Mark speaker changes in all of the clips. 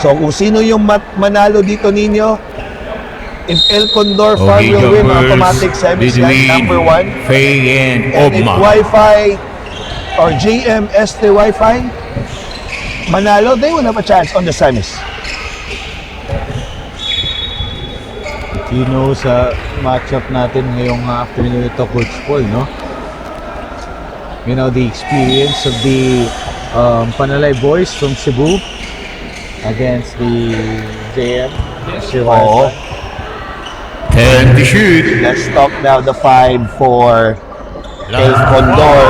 Speaker 1: So kung sino yung manalo dito ninyo, if El Condor Farm will win, automatic semis yan, number 1.
Speaker 2: Faye and
Speaker 1: And if
Speaker 2: Ogma.
Speaker 1: Wi-Fi or GMST Wi-Fi manalo, they will have a chance on the semis.
Speaker 3: Sino sa matchup natin ngayong afternoon ito, Coach Paul, no? You know, the experience of the Panalay boys from Cebu against the JM.
Speaker 1: Oo.
Speaker 2: 10 to shoot.
Speaker 1: Let's talk now the 5 for El Condor.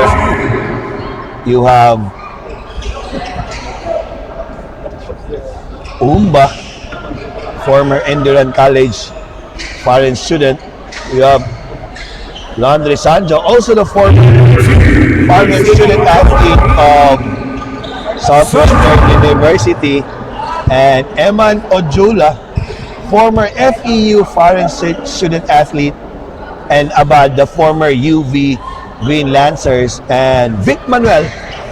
Speaker 1: You have Umba, former Enduran College foreign student. You have Landry Sanjo, also the former foreign student athlete of Southwestern University, and Eman Ojula, former FEU foreign student athlete, and Abad, the former UV Green Lancers, and Vic Manuel,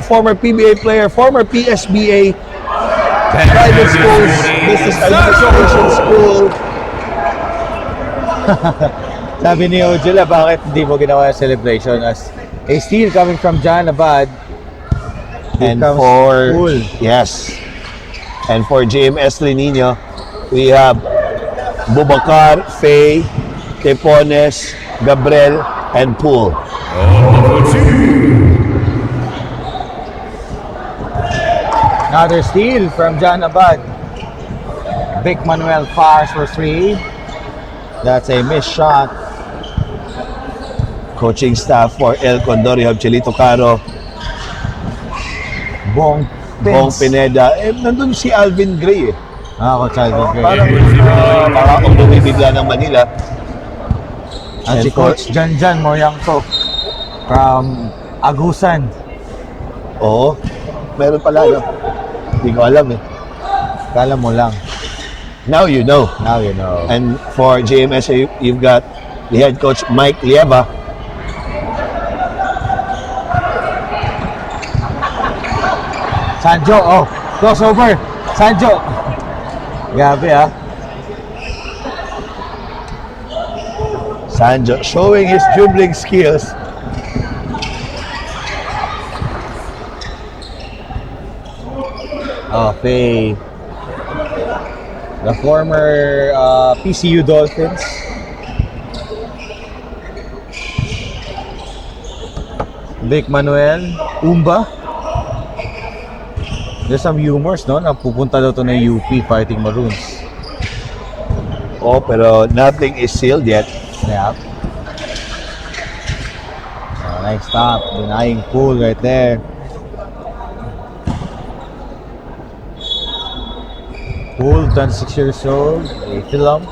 Speaker 1: former PBA player, former PSBA private schools, business administration school.
Speaker 3: Sabi ni Ojula, bakit hindi mo ginawa yung celebration as a steal coming from John Abad?
Speaker 1: And
Speaker 3: comes
Speaker 1: for
Speaker 3: Pool.
Speaker 1: yes, and for JMS Linino, we have Bubakar, Faye, Tepones, Gabriel, and Pool.
Speaker 3: Another steal from John Abad. Vic Manuel fires for 3. That's a missed shot.
Speaker 1: Coaching staff for El Condor, you have Chelito Caro,
Speaker 3: Bong
Speaker 1: Pineda. Nandun si Alvin Gray eh.
Speaker 3: Coach Alvin Gray.
Speaker 1: Parang bumibigla ng Manila.
Speaker 3: At si Coach Janjan Moyangko from Agusan.
Speaker 1: Oo. Meron pala, no? Hindi ko alam eh.
Speaker 3: Kala mo lang.
Speaker 1: Now you know.
Speaker 3: Now you know.
Speaker 1: And for JMS, you've got the head coach, Mike Lieva.
Speaker 3: Sanjo, crossover. Sanjo. Gabi
Speaker 1: Sanjo showing his dribbling skills.
Speaker 3: Faye. The former PCU Dolphins. Vic Manuel, Umba. There's some rumors, no? Na pupunta daw to na UP Fighting Maroons.
Speaker 1: Oh, pero nothing is sealed yet.
Speaker 3: Yep. Nice stop. Denying Pool right there. Pool, 26 years old. A film.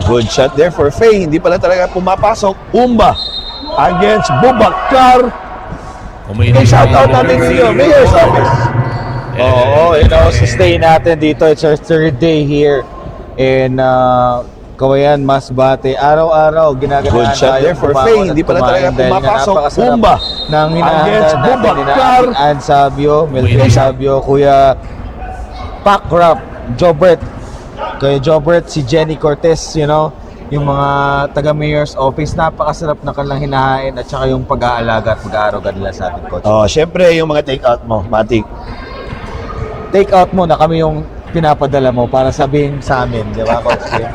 Speaker 1: Good shot there for Faye. Hindi pala talaga pumapasok. Umba against Bubakar. Hey, shout out natin ninyo. Mayor's office.
Speaker 3: Oo, sustain natin dito. It's our 3rd day here in Kawayan, Masbate. Araw-araw, ginagawa
Speaker 1: Good shot there for Faye. Hindi pala talaga pumapasok. Umba
Speaker 3: nang
Speaker 1: against
Speaker 3: hinahanda natin
Speaker 1: Bubakar.
Speaker 3: Ann Sabio, Melvin Sabio, Kuya Pac Rap, Jobert. Kaya Jobert, si Jenny Cortez, yung mga taga-mayor's office, napakasarap na kanilang hinahain at saka yung pag-aalaga at pag-aaruga nila sa ating coach.
Speaker 1: Oh, syempre yung mga take out mo, Matik.
Speaker 3: Take out mo na kami yung pinapadala mo para sabihin sa amin, di ba, Coach Kim?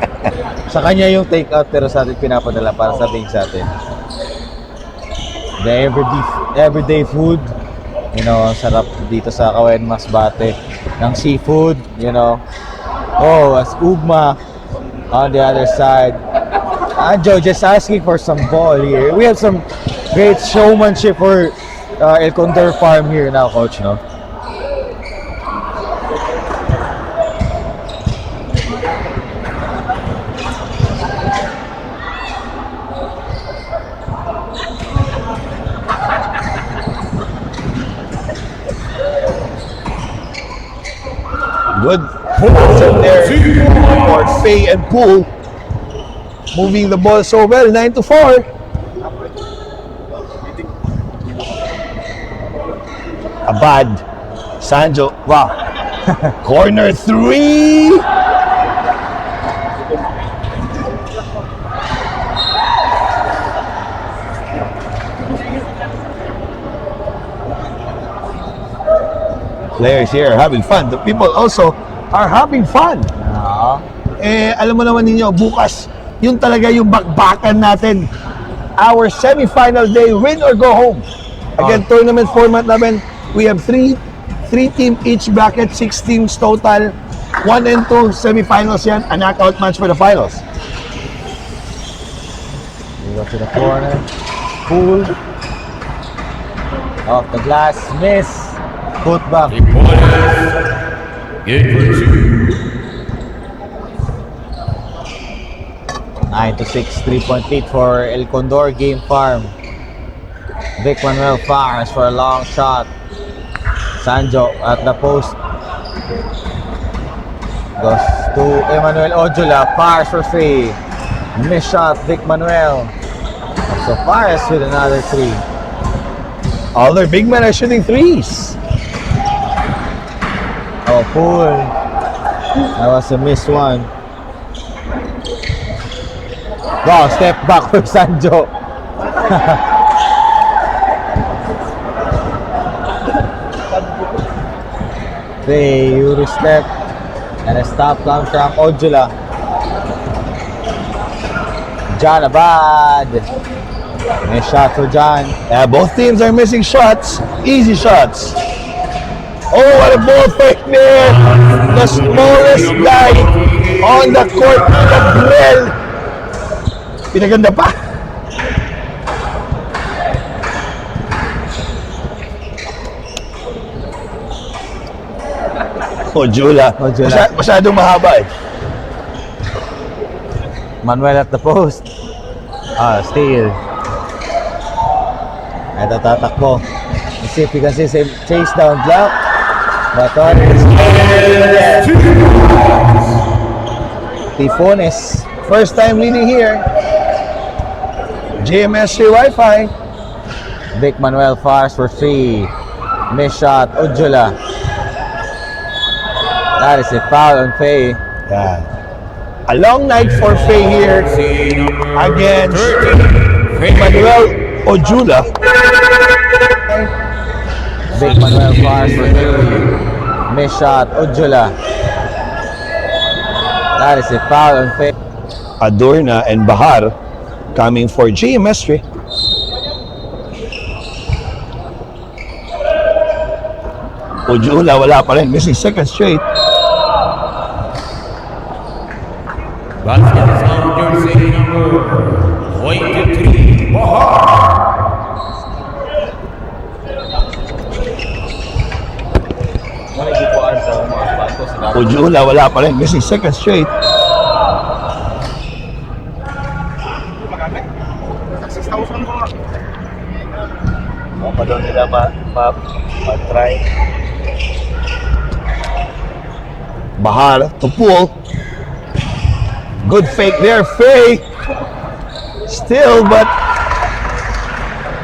Speaker 3: Sa kanya yung take out pero sa atin pinapadala para sabihin sa atin. The everyday food, sarap dito sa Kawayan, Masbate ng seafood, as Ugma on the other side. Anjo just asking for some ball here. We have some great showmanship for El Condor Farm here now, Coach, no?
Speaker 1: Good pulls in there for Faye and Pool. Moving the ball so well, 9-4. Abad. Sanjo. Wow. Corner 3. Players here are having fun. The people also are having fun. Alam mo naman ninyo, bukas, yun talaga yung bakbakan natin. Our semi-final day, win or go home. Again, tournament format namin, we have three team each bracket, 6 teams total. 1 and 2 semi-finals yan, a knockout match for the finals.
Speaker 3: We go to the corner. Pool. Off the glass. Miss. Put back.
Speaker 2: 3 pointers. Good for 2.
Speaker 3: 9-6 3-point lead for El Condor Game Farm. Vic Manuel fires for a long shot. Sanjo at the post. Goes to Emmanuel Ojula. Fires for 3. Miss shot, Vic Manuel. Also fires with another 3.
Speaker 1: All their big men are shooting threes.
Speaker 3: Oh, Pool. That was a missed one. Wow, step back for Sanjo. Faye, Euro step. And a stop comes from Ojula. John Abad. Nice shot for John.
Speaker 1: Both teams are missing shots. Easy shots. Oh, what a ball fake there. The smallest guy on the court. Gabriel. Pinaganda pa. Ojula. Masyadong mahaba eh.
Speaker 3: Manuel at the post. Steal. Ito tatakbo. Let's see if we can see some chase down block. But on is Tifones.
Speaker 1: First time leading here. GMSC Wi-Fi.
Speaker 3: Vic Manuel fires for 3. Miss shot, Ojula. That is a foul on Faye.
Speaker 1: Yeah. A long night for Faye here against Manuel Ojula.
Speaker 3: Vic Manuel fires for 3. Miss shot, Ojula. That is a foul on Faye.
Speaker 1: Adorna and Bahar coming for GMS3. Ojula wala pa rin, missing second straight.
Speaker 2: Basket is on jersey number 23. Bahar.
Speaker 1: Ojula wala pa rin, missing second straight. Pa daw nila ma-try. Bahar to pull. Good fake there, Faye. Still, but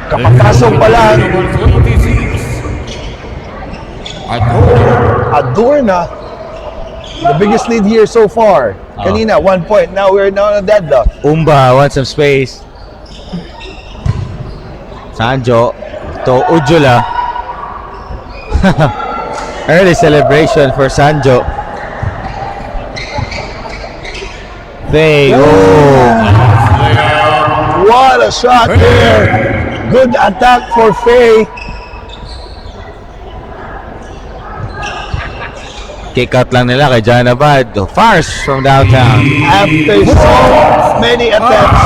Speaker 1: kapapasok pa lang.
Speaker 2: Number 26.
Speaker 1: Adorna, the biggest lead here so far. Kanina, 1 point. Now we're now on a deadlock.
Speaker 3: Umba wants some space. Sanjo to Ojula. Early celebration for Sanjo. They go.
Speaker 1: What a shot there. Good attack for Faye.
Speaker 3: Kick out lang nila kay John Abad. Fires from downtown.
Speaker 1: After so many attempts,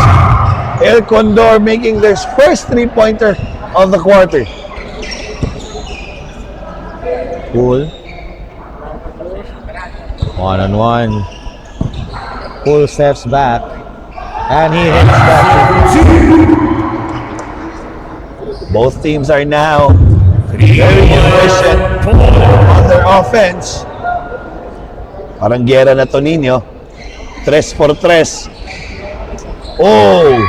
Speaker 1: El Condor making their first three-pointer of the quarter.
Speaker 3: Pool. 1-on-1. Pool steps back. And he hits that.
Speaker 1: Both teams are now very efficient on their offense. Parang gera na to ninyo. 3 for 3. Oh,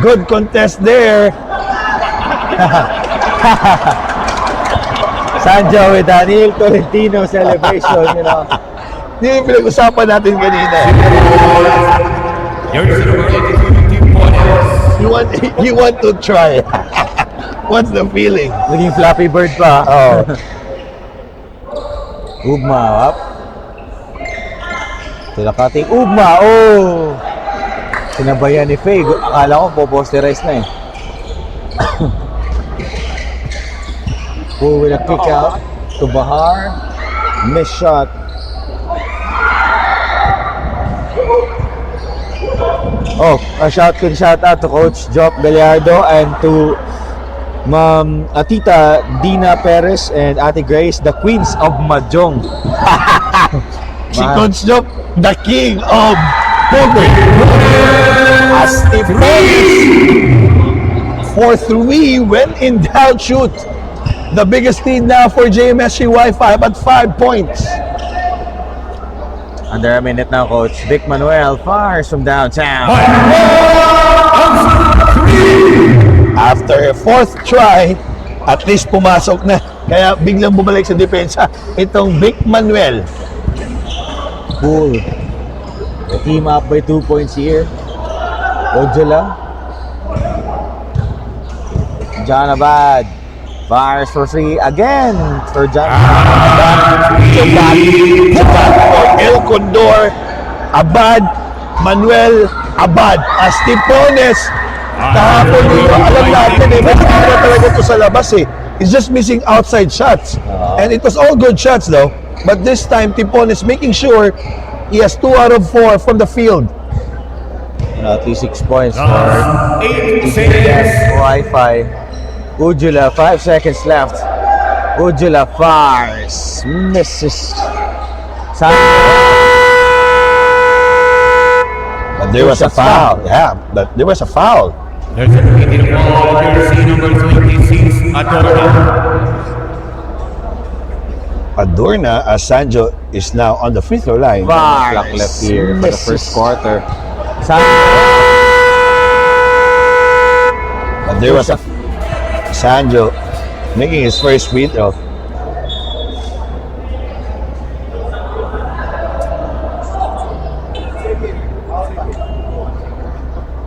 Speaker 1: good contest there.
Speaker 3: Sanjo with Daniel Tolentino celebration, you know.
Speaker 1: Yun yung pinag-usapan natin kanina.
Speaker 2: Jersey number 82, Tipones.
Speaker 1: You want to try. What's the feeling?
Speaker 3: Naging Flappy Bird pa.
Speaker 1: Oh.
Speaker 3: Ugma, up. Tinakating Ugma, oh! Sinabayan ni Faye. Akala ko po-posterize na eh. Pull with a kick out to Bahar. Miss shot. Oh, a shout out to Coach Job Gallardo and to Ma'am Tita Dina Perez and Ate Grace, the Queens of Mahjong.
Speaker 1: Si Coach Job, the king of poker. As the for 3 when in doubt shoot. The biggest lead now for JMSC Wi-Fi at 5 points.
Speaker 3: Under a minute now, Coach Vic Manuel fires from downtown.
Speaker 1: After a 4th try, at least pumasok na. Kaya biglang bumalik sa depensa itong Vic Manuel.
Speaker 3: Cool. The team up by 2 points here. Ojala. John Abad fires for 3 again for John Abad.
Speaker 1: For El Condor, Abad, Manuel, Abad. As Tipones, kahapon dito, alam natin eh, may na talaga ito sa labas eh. He's just missing outside shots. And it was all good shots though. But this time, Tipones making sure he has 2 out of 4 from the field.
Speaker 3: At least 6 points for
Speaker 2: 8 seconds.
Speaker 3: Wi-Fi. Ujula, 5 seconds left. Ujula fires. Misses.
Speaker 1: But there was a foul. Yeah, but there was a foul.
Speaker 2: There's a in the ball, jersey number 26, Adorna.
Speaker 1: Adorna, as Sanjo is now on the free throw line.
Speaker 3: Clock left here for the first quarter.
Speaker 1: But there was a Sanjo making his first free throw.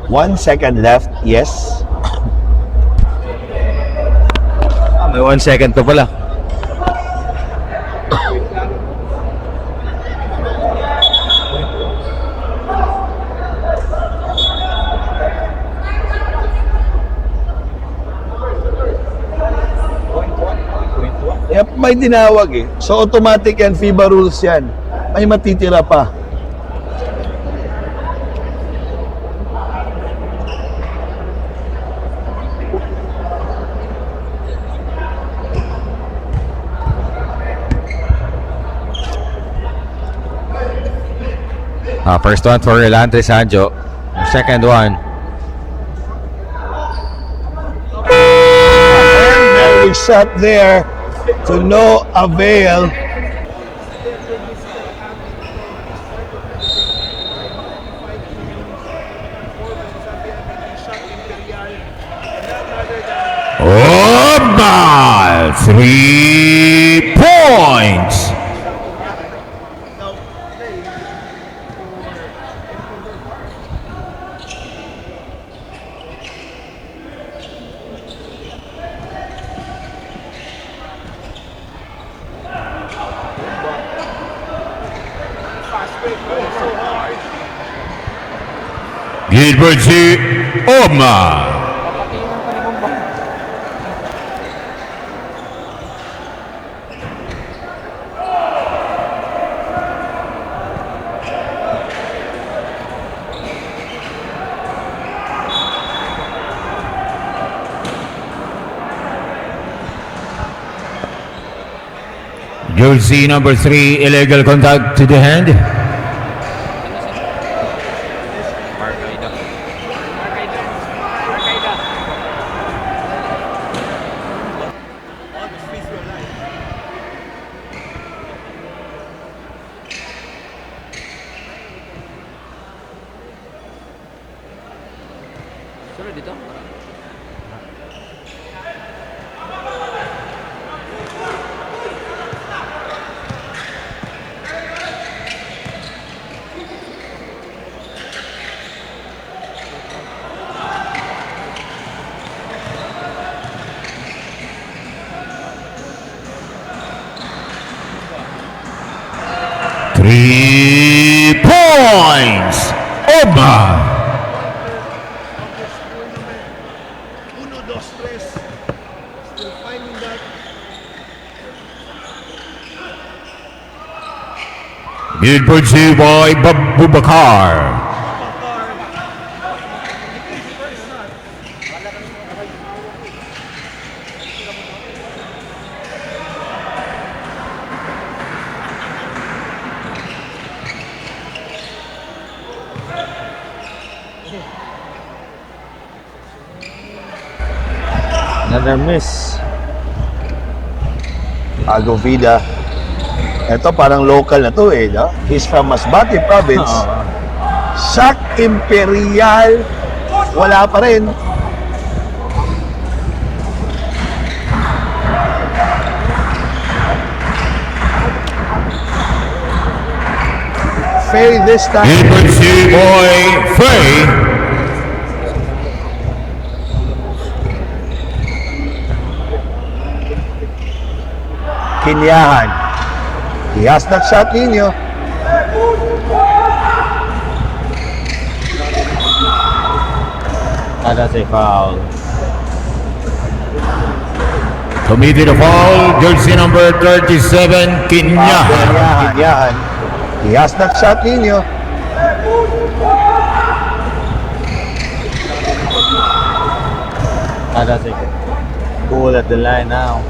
Speaker 1: One second left, yes.
Speaker 3: May 1 second to pala.
Speaker 1: Yep, may dinawag eh. So automatic yan, FIBA rules yan. May matitira pa.
Speaker 3: First one for Relante Sanjo. Second one.
Speaker 1: Very shot there to no avail.
Speaker 2: Oba, 3 points. Gilbert C. Oma. Jersey number 3, illegal contact to the hand. 3 points. Ugma. Good pursuit by Bubakar.
Speaker 3: Another miss.
Speaker 1: Agovida. Ito parang local na to eh, no? He's from Masbate Province. Shaq Imperial. Wala pa rin. Faye this time.
Speaker 2: Good pursuit by Faye.
Speaker 1: Kinyahan. He has that shot, Nino.
Speaker 3: That's a foul.
Speaker 2: Committed a foul. Jersey number 37, Kinyahan.
Speaker 1: Kinyahan. He has that shot, Nino.
Speaker 3: That's a goal at the line now.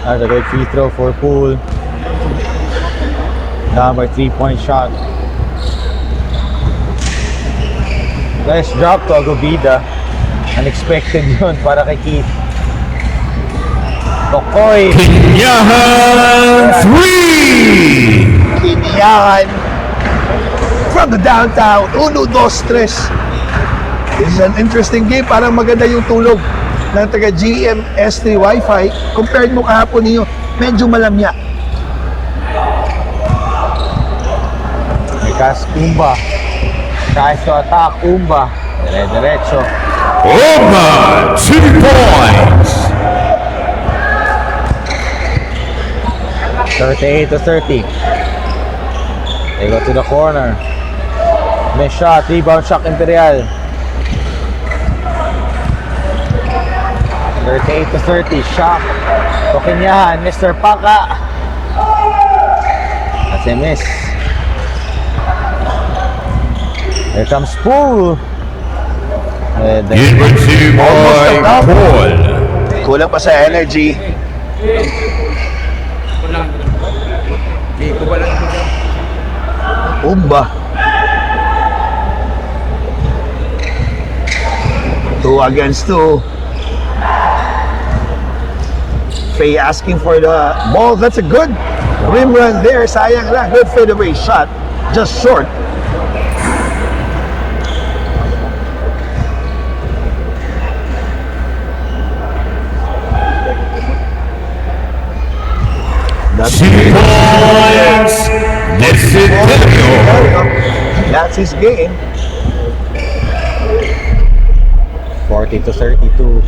Speaker 3: That's a great free throw for Poole. Down by 3-point shot. Nice drop to Agobida. Unexpected yun para kay Keith. Tokoy.
Speaker 2: Kinyahan 3.
Speaker 1: Kinyahan. From the downtown. 1, 2, 3. This is an interesting game. Parang maganda yung tulog ng taga GMS3 Wi-Fi. Compared mo kahapon niyo, medyo malamya.
Speaker 3: Mikas Umba. Tries to attack Umba. Dire-diretso.
Speaker 2: Ugma, 2 points.
Speaker 3: 38-30. They go to the corner. Miss shot. Rebound Shaq Imperial. 38-30. Shaq. Tokinyahan. Mr. Paka. That's a miss. Here comes Poole.
Speaker 2: Good pursuit by Paul.
Speaker 1: Kulang pa sa energy. Umba. 2 against 2. Faye asking for the ball. That's a good rim run there. Sayang lang. Good fadeaway shot. Just short. That's
Speaker 2: 2 points. Desiderio.
Speaker 1: That's his game.
Speaker 3: 40-32.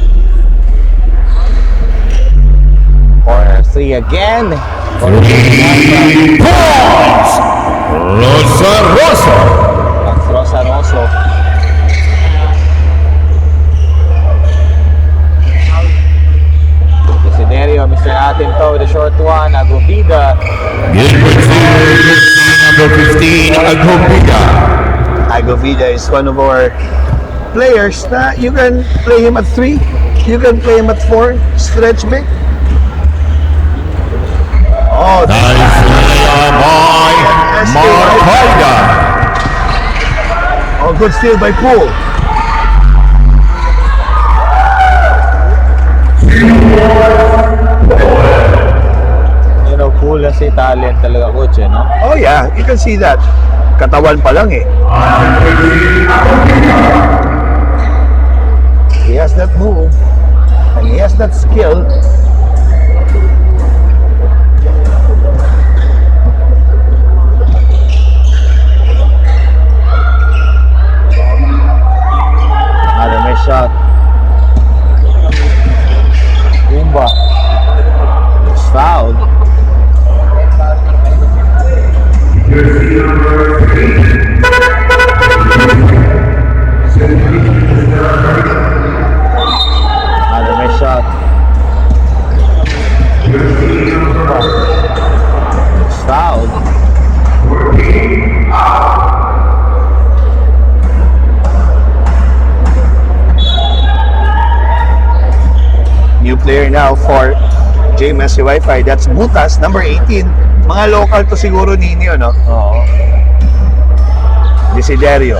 Speaker 3: Corner 3 again.
Speaker 2: 3 points. Rosa.
Speaker 3: That's Rosa. Desiderio, Mr. Atinto with a short one. Agobida.
Speaker 2: Good pursuit. Number 15, Agobida.
Speaker 1: Agovida is one of our players na you can play him at 3, you can play him at 4, stretch big. Oh,
Speaker 2: Nice play by Marcaida.
Speaker 1: Oh, good steal by Poole.
Speaker 3: You know, Poole na si talent talaga, coach, no?
Speaker 1: Oh yeah, you can see that. Katawan pa lang eh. He has that move and he has that skill. for JMSC Wi-Fi. That's Butas, number 18. Mga local to siguro ninyo, no?
Speaker 3: Oo.
Speaker 1: Desiderio.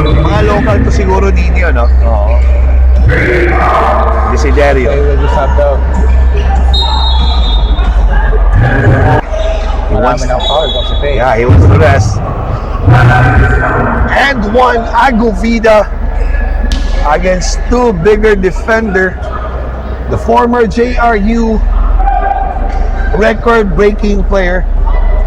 Speaker 1: Mga local to siguro ninyo, no?
Speaker 3: Oo.
Speaker 1: Desiderio.
Speaker 3: They will just have to... Marami ng foul kasi Faye.
Speaker 1: Yeah, he wants to rest. And one Agovida against two bigger defender. The former JRU record-breaking player.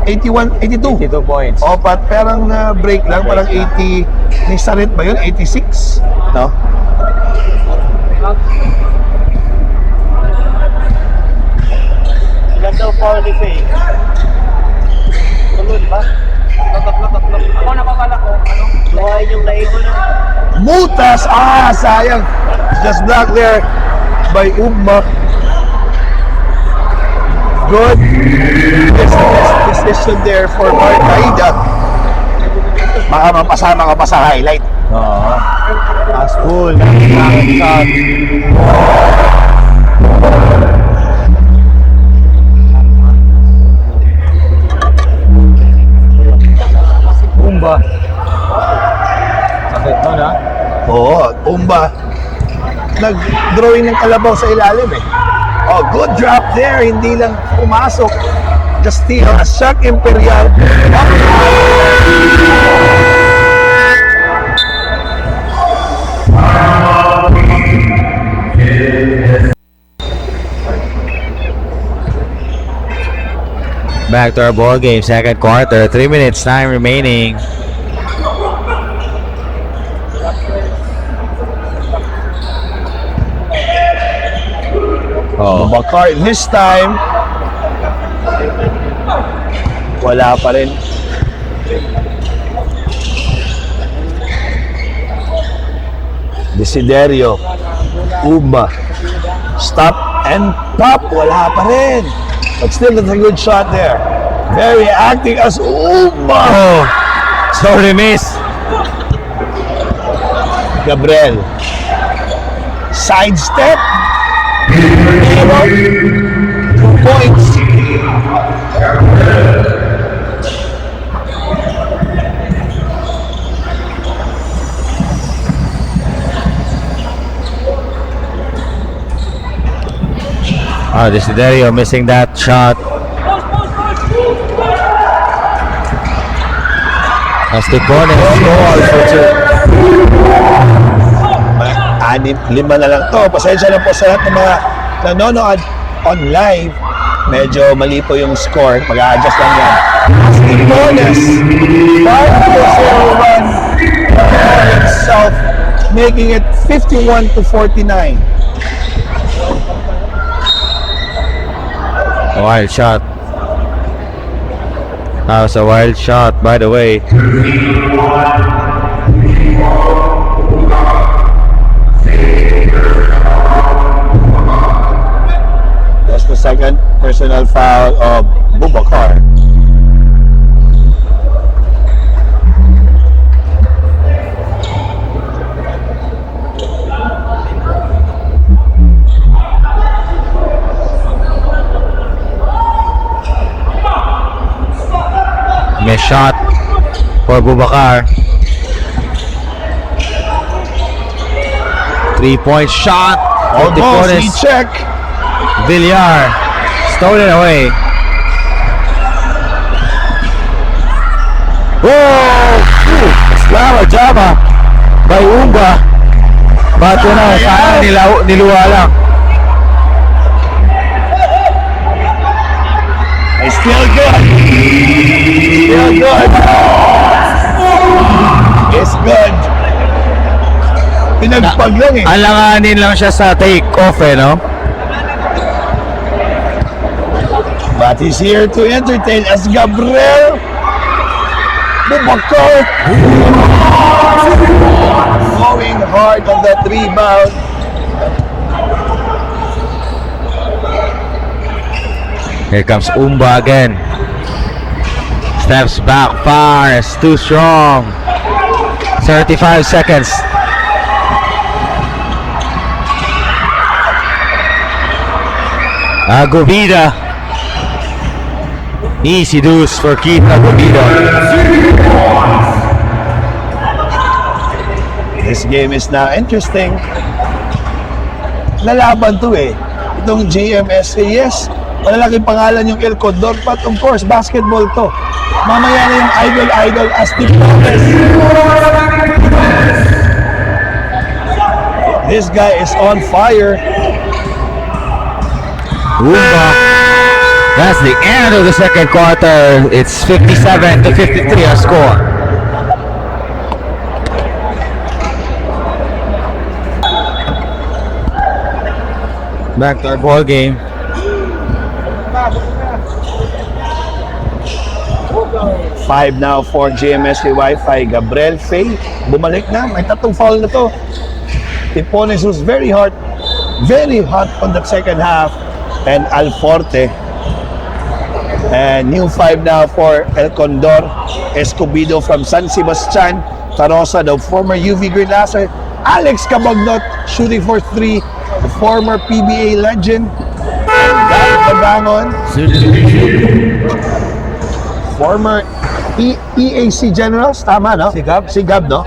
Speaker 1: 82.
Speaker 3: 82 points.
Speaker 1: O, parang break lang. Parang 80. May sarit ba yun? 86? No?
Speaker 4: Ilan daw foul ni Faye? Tulod ba? Latak. Ako napapala ko, ano? Luhain yung lahi ko na.
Speaker 1: Butas! Sayang! Just blocked there by Ugma. Good decision there for Mark Aida. Baka mapasama ka pa sa highlight.
Speaker 3: Oo. As full. Shot. Umba. Sakit nun ha?
Speaker 1: Oo, Umba. Nag-drawing ng kalabaw sa ilalim eh. Oh, good drop there. Hindi lang pumasok. The steal. A shot Imperial.
Speaker 3: Back to our ball game, second quarter, 3 minutes time remaining. Oh,
Speaker 1: Bakar this time. Wala pa rin. Desiderio. Umba. Stop and pop. Wala pa rin. But still, that's a good shot there. Very active as Umba.
Speaker 3: oh, sorry miss.
Speaker 1: Gabriel. Sidestep. 2 points.
Speaker 3: Oh, Desiderio missing that shot. Asticones scores for two.
Speaker 1: 5 na lang to. Pasensya na po sa lahat ng mga nanonood on live. Medyo mali po yung score. Mag-a-adjust lang yan. Asticones 5-0 run itself, making it 51-49.
Speaker 3: A wild shot. That was a wild shot, by the way.
Speaker 1: That's the second personal foul of Boubacar.
Speaker 3: Miss shot for Boubacar. 3-point shot.
Speaker 1: Almost, he
Speaker 3: Asticones.
Speaker 1: check.
Speaker 3: Villar stolen away. Whoa! Slava Java by Umba. But you know, sana niluwa lang.
Speaker 1: It's still good. Still good. It's good. Pinagpag lang eh.
Speaker 3: Alanganin lang siya sa take-off no?
Speaker 1: But he's here to entertain as Gabriel Boubacar going hard on that rebound.
Speaker 3: Here comes Umba again. Steps back far. It's too strong. 35 seconds. Agobida. Easy deuce for Keith Agobida.
Speaker 1: This game is now interesting. Lalaban to eh. Itong GMSA, yes, malalaking pangalan yung El Condor, but of course, basketball to. Mamaya na yung idol as Steve Torres. This guy is on fire.
Speaker 3: Umba. That's the end of the second quarter. It's 57 to 53 our score. Back to our ball game.
Speaker 1: Five now for GMSA Wi-Fi. Gabriel Fay, bumalik na. May tatlong foul na to. Tipones was very hot on the second half. And Alforte. And new five now for El Condor. Escobedo from San Sebastian. Tarosa, the former UV Green Laser. Alex Cabagnot shooting for three. The former PBA legend. And Gab Pagangon, former EAC Generals. Tama, no?
Speaker 3: Si Gab?
Speaker 1: Si Gab, no?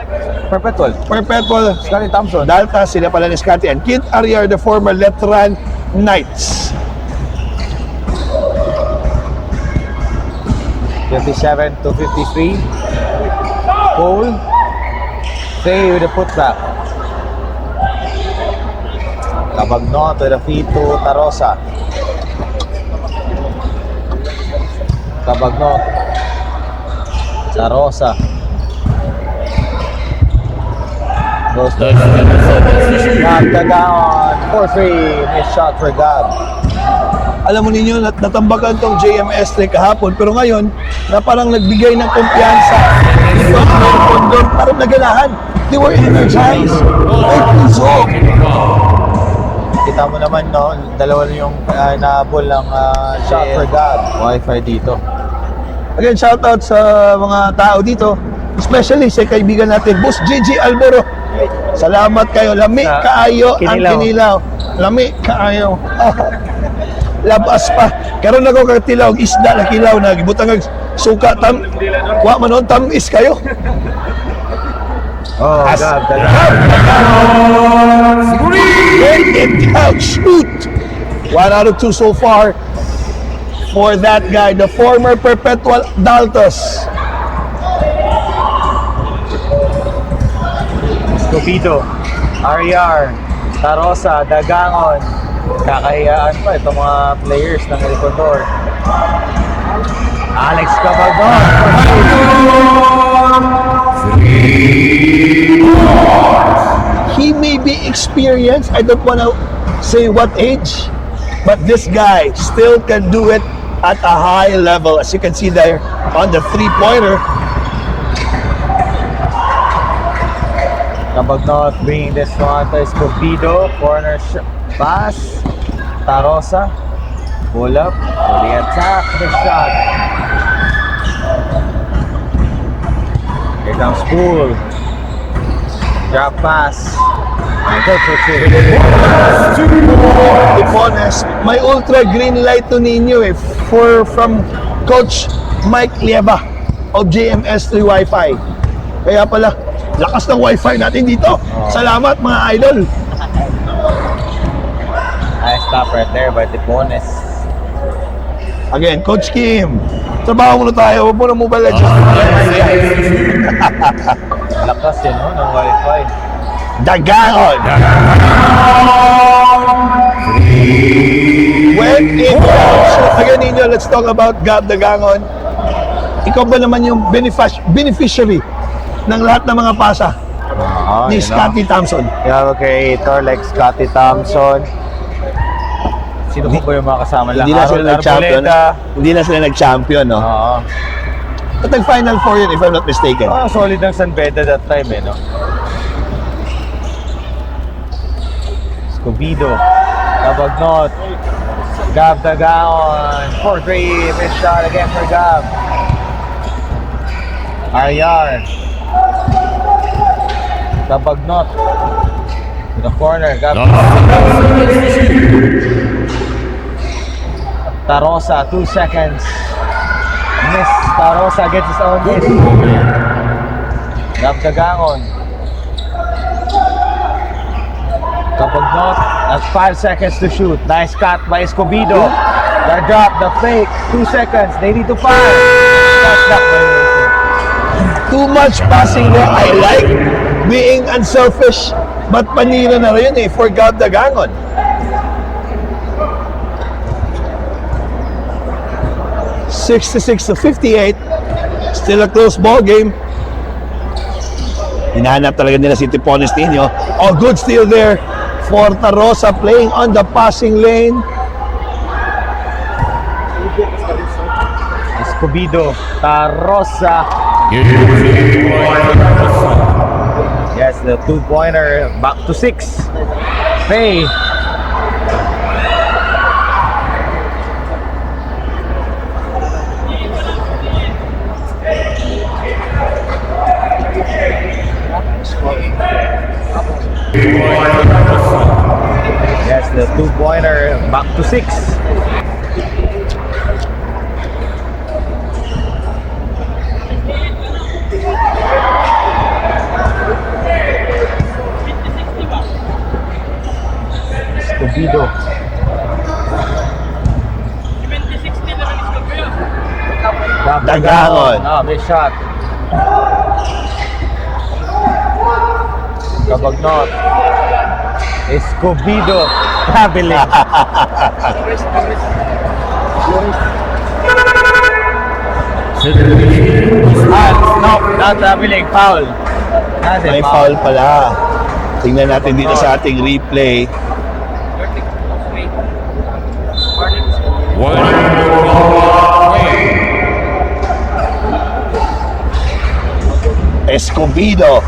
Speaker 3: Perpetual.
Speaker 1: Perpetual.
Speaker 3: Scotty Thompson.
Speaker 1: Dalta, sila pala ni Scotty. And Kid Ariar, the former Letran Knights.
Speaker 3: 57 to 53. Cole. Faye with the putback. Cabagnot with the feed to Tarosa. Cabagnot. Tarosa. Goes to Gab Tagaon. 4-3. Missed shot for Gab.
Speaker 1: Alam mo ninyo, natambakan tong JMS kahapon, pero ngayon, na parang nagbigay ng kumpiyansa. Ito ang El Condor, parang naganahan. They were energized. May puso.
Speaker 3: Kita mo naman, no? Dalawa na yung nahabol ng shot for Gab. Wi-Fi dito.
Speaker 1: Again, shoutout sa mga tao dito, especially sa kaibigan natin, Boss Gigi Alboro. Salamat kayo. Lami kaayo ang kinilaw. Lami kaayo. Labas pa. Karon ako katilaw, isda na kilaw na gibutang ag suka wa manon tamis kayo.
Speaker 3: Oh,
Speaker 1: As-
Speaker 3: Gab.
Speaker 1: Break it down, shoot. 1 out of 2 so far for that guy, the former Perpetual Daltos.
Speaker 3: Escobedo, RR, Tarosa, Dagangon. Kakahiyaan pa itong mga players ng El Condor. Alex Cabagnot.
Speaker 1: He may be experienced, I don't want to say what age, but this guy still can do it at a high level, as you can see there on the three-pointer.
Speaker 3: Cabagnot bringing this one to Escobedo. Corner pass. Tarosa. Pull up. For the attack. The shot. Here comes Poole. Drop pass. And good for two.
Speaker 1: Tipones, may ultra green light to ninyo eh, from Coach Mike Lieva of JMS3 Wi-Fi. Kaya pala, lakas ng Wi-Fi natin dito. Salamat mga idol.
Speaker 3: Nice stop right there by Tipones.
Speaker 1: Again, Coach Kim, trabaho muna tayo. Huwag mo na Mobile Legends.
Speaker 3: Lakas yun, no? Ng Wi-Fi.
Speaker 1: Dagangon. When in doubt, so again ninyo, let's talk about Gab Dagangon. Ikaw ba naman yung beneficiary ng lahat ng mga pasa ni Scotty Thompson?
Speaker 3: You have a creator like Scotty Thompson. Sino po ba yung mga kasama lang?
Speaker 1: Hindi na sila
Speaker 3: Aaron
Speaker 1: nag-champion.
Speaker 3: Arboleda.
Speaker 1: Hindi na sila nag-champion, no?
Speaker 3: Oo.
Speaker 1: At nag-final 4 yun, if I'm not mistaken.
Speaker 3: Oh, solid ng San Beda that time, eh, no? Escobedo. Cabagnot. Gab Dagaon. 4-3. Missed shot again for Gab. Aryar. Kabagnot. To the corner. Tarosa, 2 seconds. Miss. Tarosa gets his own miss. Gabdagangon. Kabagnot has 5 seconds to shoot. Nice cut by Escobedo. The drop, the fake. 2 seconds. They need to fire. That's not very easy.
Speaker 1: Too much passing there. I like being unselfish. But panira na rin for Gabdagangon. $66-58. Still a close ball game. Hinahanap talaga nila si Tipones Nino. All good steal there for Tarosa playing on the passing lane.
Speaker 3: Escobedo. Tarosa. Yes, the 2-pointer. Back to 6. Faye. Yes, the 2-pointer. Back to 6. Escobedo.
Speaker 1: Dagangon.
Speaker 3: May shot. Kabagnot. Escobedo. Traveling. No, not traveling. Foul.
Speaker 1: May foul pala. Tingnan natin dito sa ating replay. Escobedo.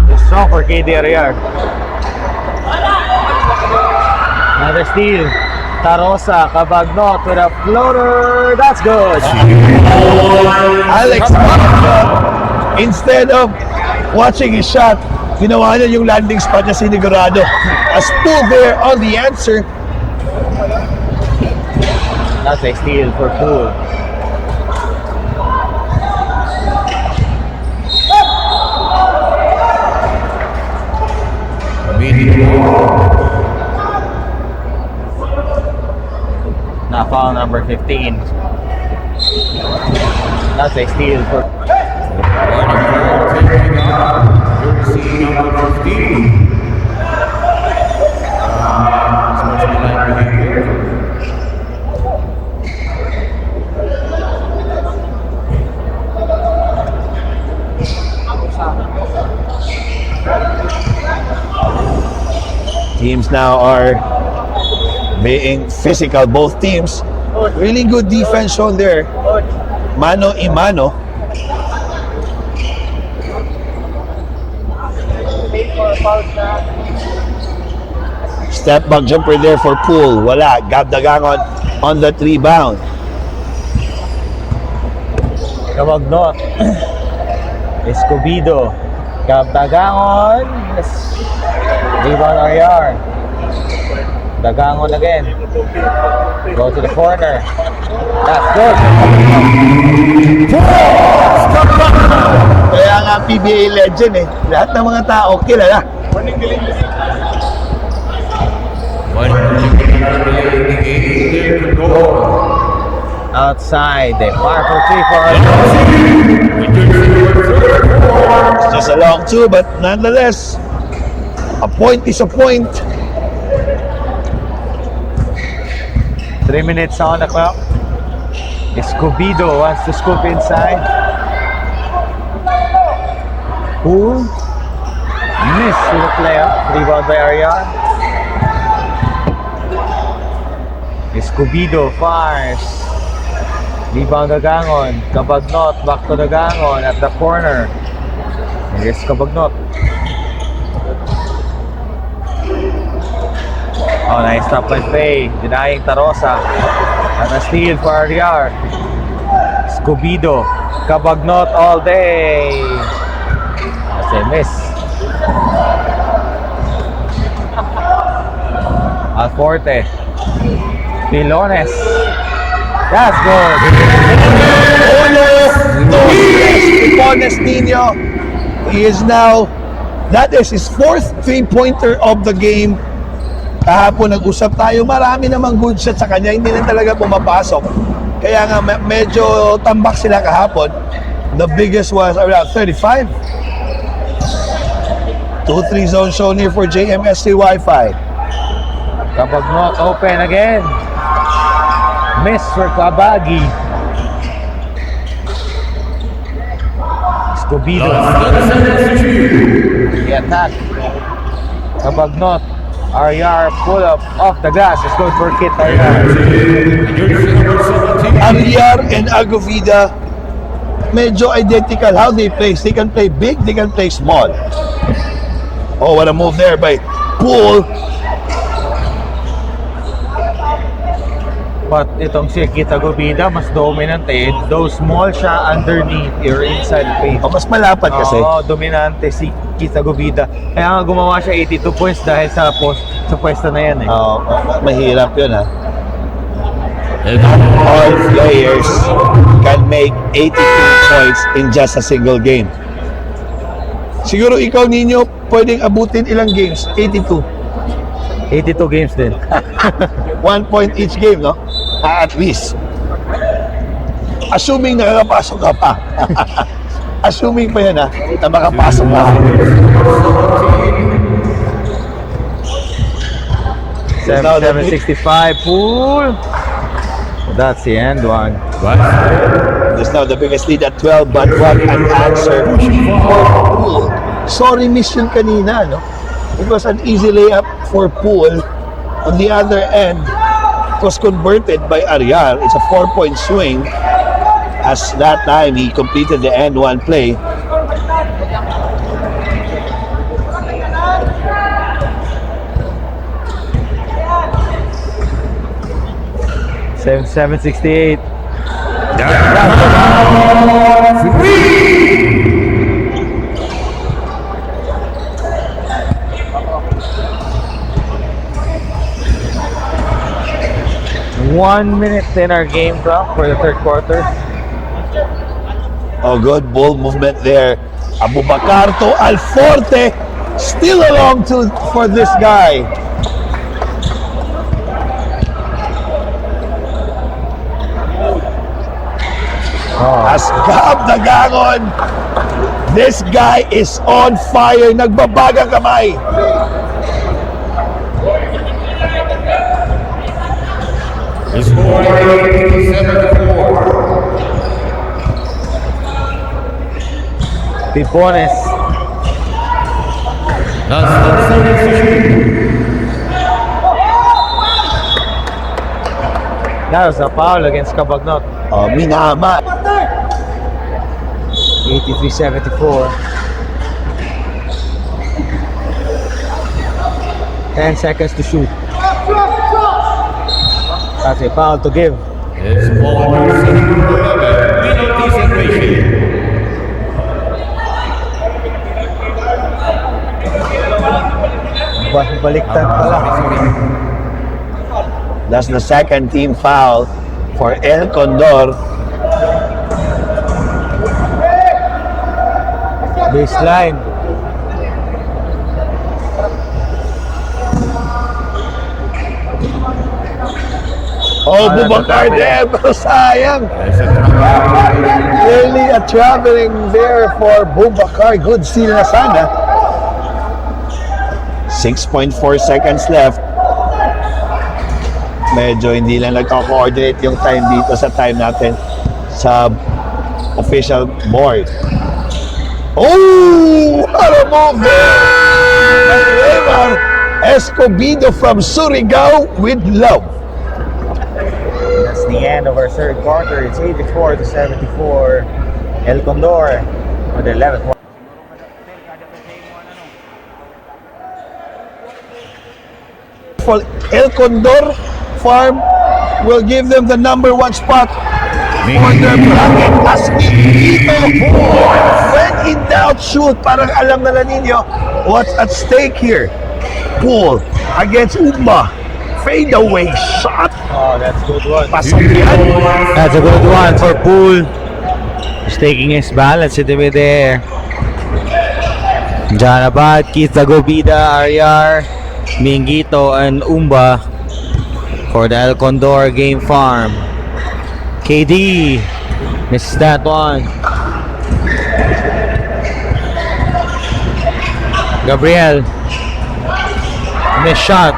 Speaker 3: It's strong for KD Aryar. Another steal. Tarosa, Kabagnot with a floater. That's good.
Speaker 1: Alex, instead of watching his shot, ginawa niya yung landing spot niya sinigurado. As Poole there on the answer.
Speaker 3: That's a steal for Poole. Now foul number 15. That's a steal for
Speaker 1: Teams now are being physical, both teams. Really good defense shown there. Mano y mano. Step back jumper there for Poole. Wala. Gabdagangon on that rebound.
Speaker 3: Kabagnot. Escobedo. Gabdagangon. Rebound Aryar. Dagangon again. Go to the corner. That's good.
Speaker 1: Kaya nga PBA legend Lahat ng mga tao kilala.
Speaker 3: Outside. They fire for 3 for
Speaker 1: It's just a long two, but nonetheless, a point is a point.
Speaker 3: 3 minutes on the clock. Escobedo wants to scoop inside. Poole. Miss with the playoff. Rebound by Aryar. Escobedo fires. Rebound Dagangon. Kabagnot back to Dagangon at the corner. Here's Kabagnot. Oh, nice stop by Faye. Denying Tarosa. And a steal for Aryar. Escobedo. Cabagnot all day. That's a miss. Alforte. Pilones. That's good.
Speaker 1: Pilones Nino. He is now, that is his 4th 3-pointer of the game. Kahapon nag-usap tayo, marami namang good shot sa kanya, hindi lang talaga pumapasok. Kaya nga medyo tambak sila kahapon. The biggest was around 35. 2-3 zone shown here for JMSC Wi-Fi.
Speaker 3: Cabagnot open again. Miss for Kabagi. Escobedo. The attack. Cabagnot. Aryar pull up off the glass. It's going for Kit Aryar.
Speaker 1: Aryar and Agovida, medyo identical how they play. They can play big, they can play small. Oh, what a move there by Poole.
Speaker 3: But itong si Kit Agovida, mas dominant eh. Though small siya underneath or inside the paint.
Speaker 1: Oh, mas malapad kasi.
Speaker 3: Oo, dominante si Kit Agovida. Kaya nga gumawa siya 82 points dahil sa pwesto na yan eh.
Speaker 1: Oh, mahirap yun ha. All players can make 82 points in just a single game. Siguro ikaw, Nino, pwedeng abutin ilang games? 82.
Speaker 3: 82 games din.
Speaker 1: 1 point each game, no? At least. Assuming nakakapasok ka pa. Assuming pa yan, ha? Na makapasok ka.
Speaker 3: 765 pool. That's the end one.
Speaker 1: This now the biggest lead at 12, but what an answer for Poole. Sorry, mission kanina, no? It was an easy layup for Poole. On the other end, it was converted by Aryar. It's a 4-point swing. As that time, he completed the end one play.
Speaker 3: Seven sixty-eight. One minute in our game clock for the third quarter.
Speaker 1: Oh, good ball movement there. Abubakar to Alforte. Still along for this guy. As Gab Dagangon, this guy is on fire. Nagbabagang kamay.
Speaker 2: The score is 7-4.
Speaker 3: Pipones. That was a foul against Cabagnot.
Speaker 1: Oh, minama.
Speaker 3: 83-74. 10 seconds to shoot. That's a foul to give.
Speaker 2: The score is 7-11. Penalty situation.
Speaker 3: Baliktad pala.
Speaker 1: That's the second team foul for El Condor.
Speaker 3: Baseline.
Speaker 1: Oh, Bubakar there, pero sayang. Really a traveling there for Bubakar. Good steal na sana. 6.4 seconds left. Medyo hindi lang nagko-coordinate yung time dito sa time natin sa official board. Oh! What a move there! Escobedo from Surigao with love.
Speaker 3: That's the end of our third quarter. It's 84-74. El Condor with the 11th one.
Speaker 1: For El Condor Farm will give them the #1 spot for their bracket as Mingito. When in doubt, shoot. Parang alam na ninyo what's at stake here. Pool against Ugma. Fade away shot.
Speaker 3: Oh, that's a good one.
Speaker 1: Pasok yan.
Speaker 3: That's a good one for Pool. He's taking his balance in the midair. Janabad, Keith Agobida, Aryar, Mingito, and Umba for the El Condor Game Farm. KD misses that one. Gabriel, missed shot.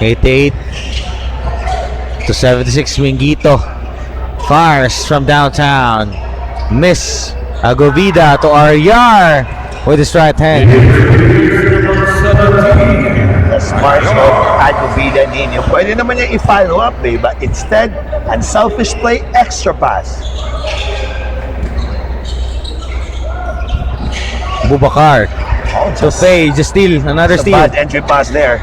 Speaker 3: 88 to 76. Mingito fires from downtown. Miss. Agovida to Aryar with his right hand.
Speaker 1: The smarts of Agubida ninyo. Pwede naman niya i-follow up, eh. But instead, unselfish play, extra pass.
Speaker 3: Bubakar
Speaker 1: Oh,
Speaker 3: to Faye. Just steal. Another
Speaker 1: It's a
Speaker 3: steal.
Speaker 1: bad entry pass there.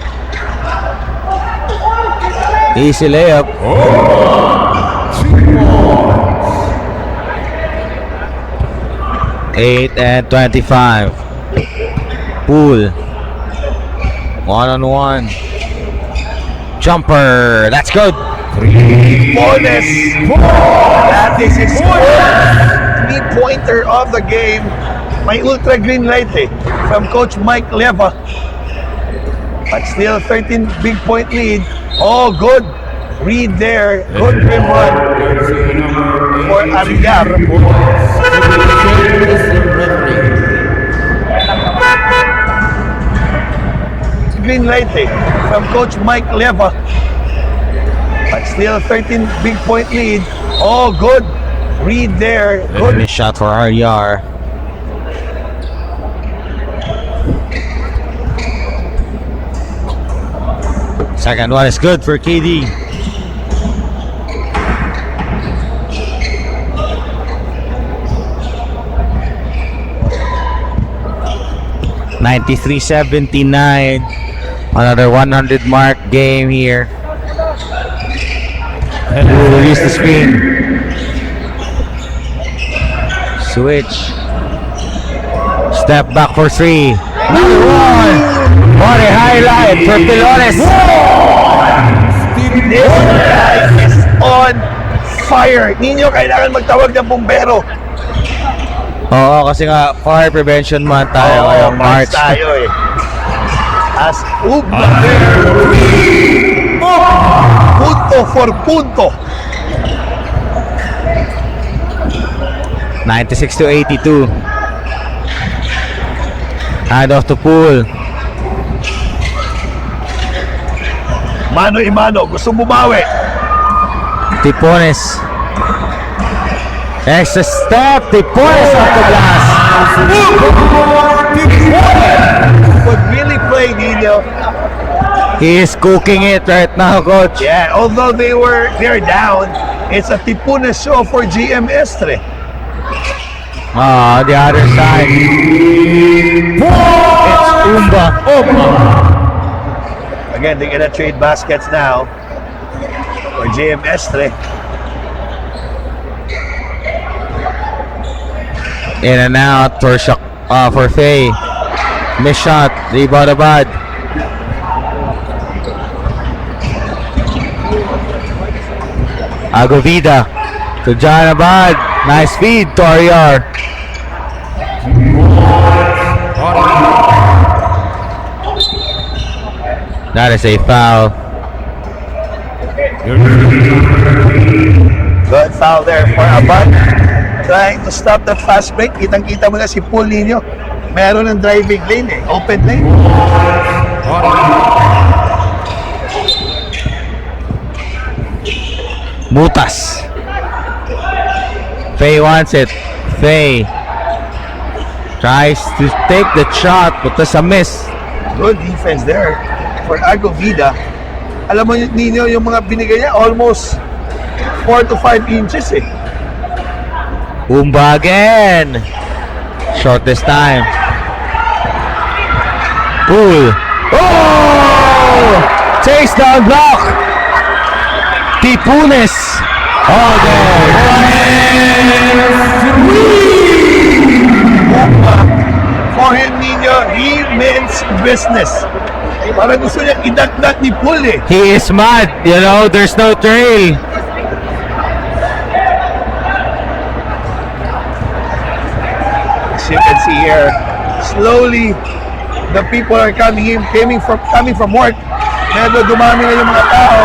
Speaker 3: Easy layup. 8 and 25. Pool. 1-on-1. Jumper. That's good.
Speaker 1: Bonus. That is his three-pointer of the game. May ultra green light from Coach Mike Leva. But still 13 big point lead. Oh, good read there. Good rim run for Aryar. Green light from Coach Mike Leva. But still 13 big point lead. Oh, good read there. Good.
Speaker 3: Good shot for Aryar. Second one is good for KD. $93-79. Another 100 mark game here. We'll release the screen. Switch. Step back for three. Another one. What a highlight for Pilones.
Speaker 1: This guy is on fire. Ninyo, kailangan magtawag ng bumbero.
Speaker 3: Oo, kasi nga fire prevention month tayo ngayong March.
Speaker 1: Tayo As Ugma punto for punto.
Speaker 3: 96-82. Hand off to Pool.
Speaker 1: Mano y mano, gusto bumawi.
Speaker 3: Tipones. Extra step. Tipones off the glass.
Speaker 1: Would really play, Nino.
Speaker 3: He is cooking it right now, coach.
Speaker 1: Yeah, although they're down, it's a Tipunes show for GM Estre.
Speaker 3: The other side. It's Umba.
Speaker 1: Again, they're gonna trade baskets now for GM Estre.
Speaker 3: In and out for Faye. Miss shot. Rebound Abad. Agovida to John Abad. Nice feed to Aryar. That is a foul.
Speaker 1: Good foul there for Abad. Trying to stop that fast break. Kitang-kita mo na si Paul Nino. Meron ng driving lane open lane.
Speaker 3: Butas. Faye wants it. Faye tries to take the shot, but there's a miss.
Speaker 1: Good defense there for Agovida. Alam mo Nino, yung mga binigay niya almost 4 to 5 inches
Speaker 3: Umba again. Short this time. Pool. Oh! Chase down block. Punes. Oh,
Speaker 1: For him, Nino, he means business. Parang gusto niya idagdag ni Pool eh.
Speaker 3: he is mad. You know, there's no trail.
Speaker 1: As you can see here, slowly, the people are coming from work. Medyo dumami na yung mga tao.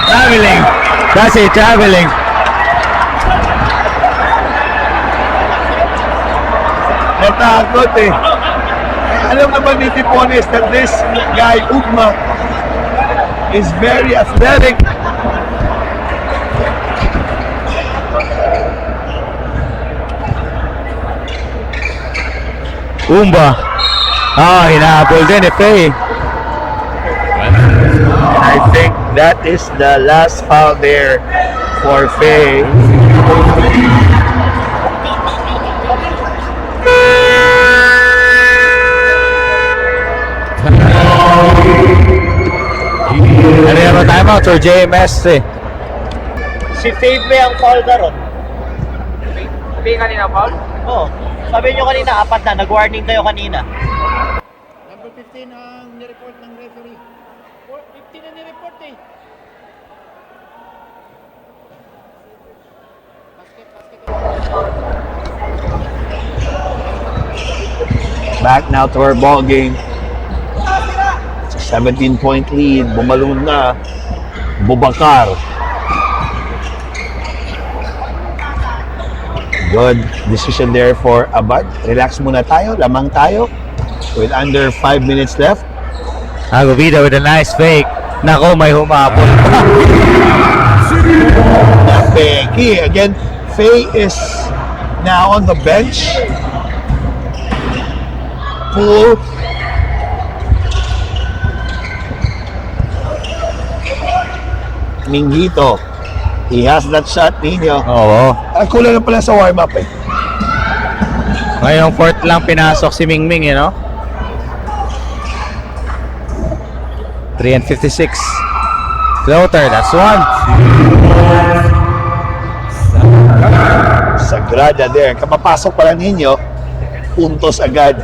Speaker 3: Traveling. That's it, traveling.
Speaker 1: Natakot eh. Alam naman ni Tipones that this guy, Ugma, is very athletic.
Speaker 3: Umba. Ah, hinahabol din eh, Faye.
Speaker 1: I think that is the last foul there for Faye.
Speaker 3: Ano naman timeout or JMS eh.
Speaker 4: Si Fave may ang foul na ron. Fave kanina foul? Oo. Sabi nyo kanina, 4 na. Nag-warning kayo kanina.
Speaker 5: Number 15 ang nireport ng referee. 15 na nireport eh.
Speaker 1: Back now to our ball game. It's a 17-point lead. Bumalun na. Bubakar. Good decision there for Abad. Relax muna tayo. Lamang tayo. With under 5 minutes left.
Speaker 3: Agovida with a nice fake. Nako, may humapon.
Speaker 1: Becky. Again, Faye is now on the bench. Pool. Minghito. He has that shot, Nino.
Speaker 3: Oo.
Speaker 1: Ang kulang na pala sa warm-up eh.
Speaker 3: Ngayong fourth lang pinasok si Mingming, you know? 3 and 56. Floater, that's one.
Speaker 1: Sagrada there. Kapapasok pala ninyo, puntos agad.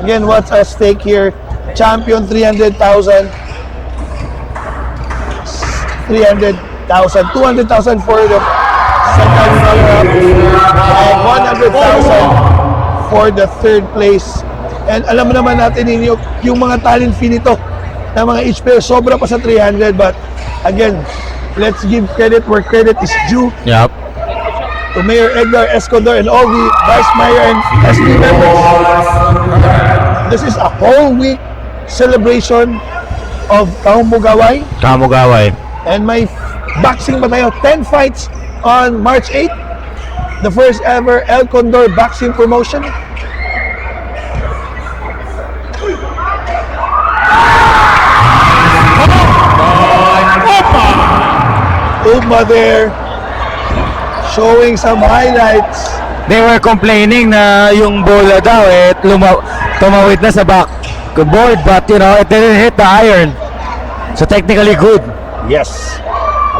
Speaker 1: Again, what's at stake here? Champion 300,000. 300,000. 200,000 for the second runner-up. And 100,000 for the third place. And alam mo naman natin ninyo, yung mga talent fee nito na mga each player, sobra pa sa 300. But again, let's give credit where credit is due.
Speaker 3: Yup.
Speaker 1: To Mayor Edgar Escondor and all the Vice Mayor and SB members. This is a whole week celebration of Kahumugaway.
Speaker 3: Kamugaway.
Speaker 1: And may boxing pa tayo, 10 fights on March 8. The first ever El Condor boxing promotion. Ugma there, showing some highlights.
Speaker 3: They were complaining na yung bola daw tumawid na sa backboard, but you know, it didn't hit the iron. So technically good.
Speaker 1: Yes,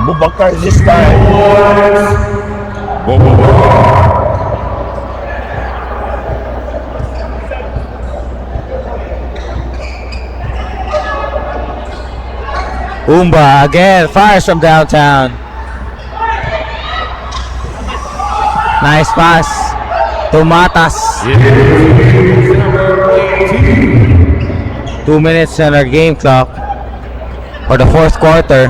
Speaker 1: Abubakar this time.
Speaker 3: Umba again, fires from downtown. Nice pass. Tumatas. 2 minutes on our game clock for the fourth quarter.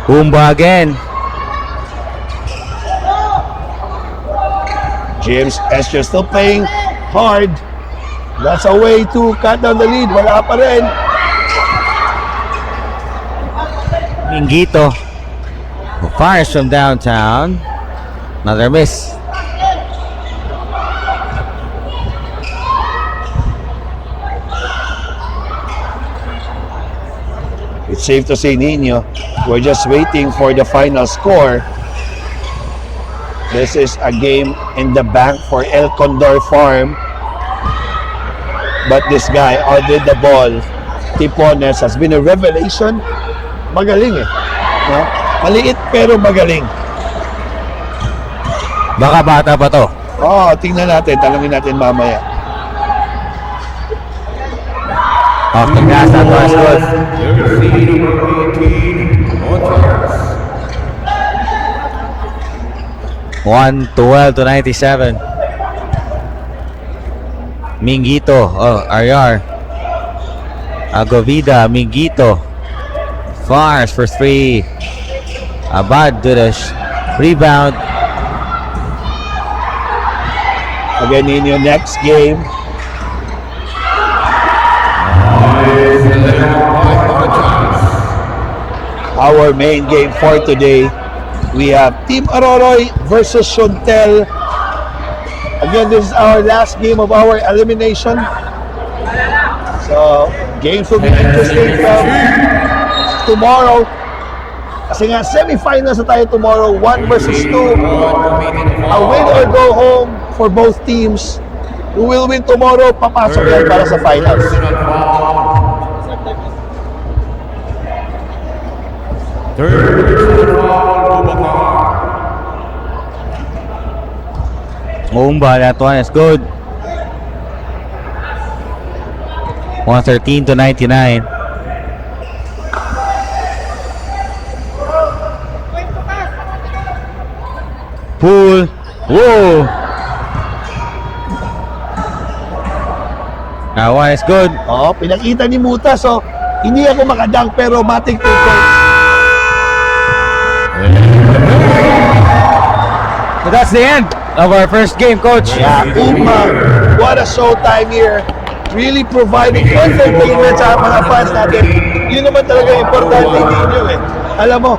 Speaker 3: Umba again.
Speaker 1: James Esther still playing hard. That's a way to cut down the lead. Wala pa rin.
Speaker 3: Minghito fires from downtown. Another miss.
Speaker 1: It's safe to say, Nino, we're just waiting for the final score. This is a game in the bank for El Condor Farm. But this guy ordered the ball. Tipones has been a revelation. Magaling eh. No? Maliit pero magaling.
Speaker 3: Baka bata pa to.
Speaker 1: Tingnan natin. Talungin natin mamaya.
Speaker 3: Okay, that's that was good.
Speaker 2: Jersey number 18, Montes.
Speaker 3: 112 to 97. Mingito, Aryar. Agovida, Mingito. Fires for 3. Abad to the rebound.
Speaker 1: Again in your next game. Our main game for today, we have Team Aroroy versus Shontel. Again, this is our last game of our elimination. So, games will be interesting from tomorrow. Kasi nga, semifinals na tayo tomorrow, 1 versus 2. A win or go home for both teams. Who will win tomorrow, papasok yan para sa finals.
Speaker 3: Umba, that one is good. 113 to 99. Pool. Whoa. That one is good.
Speaker 1: Pinakita ni Muta. So, hindi ako makadunk pero matik 2 points.
Speaker 3: So that's the end of our first game, Coach.
Speaker 1: Yeah, what a showtime here. Really providing entertainment sa mga fans natin. Yun naman talaga importante din yun eh. Alam mo,